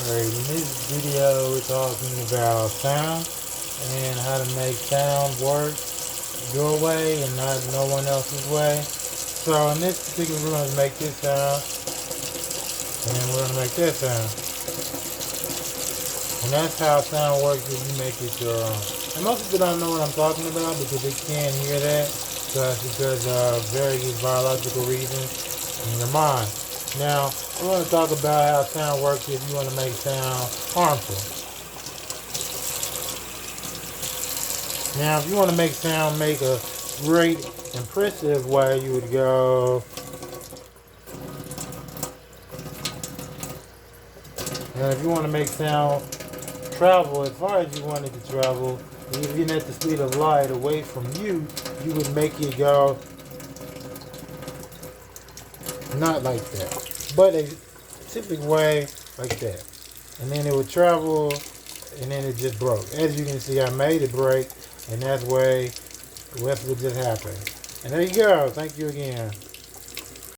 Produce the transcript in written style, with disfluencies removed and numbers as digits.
Alright, in this video we're talking about sound and how to make sound work your way and not no one else's way. So in this particular we're going to make this sound and then we're going to make this sound. And that's how sound works if you make it your own. And most people don't know what I'm talking about because they can't hear that because of various biological reasons in your mind. Now, we're going to talk about how sound works if you want to make sound harmful. Now, if you want to make sound make a great, impressive way, you would go. And if you want to make sound travel as far as you want it to travel, even at the speed of light away from you, you would make it go not like that, but a specific way like that. And then it would travel and then it just broke. As you can see, I made it break and that's what just happened. And there you go. Thank you again.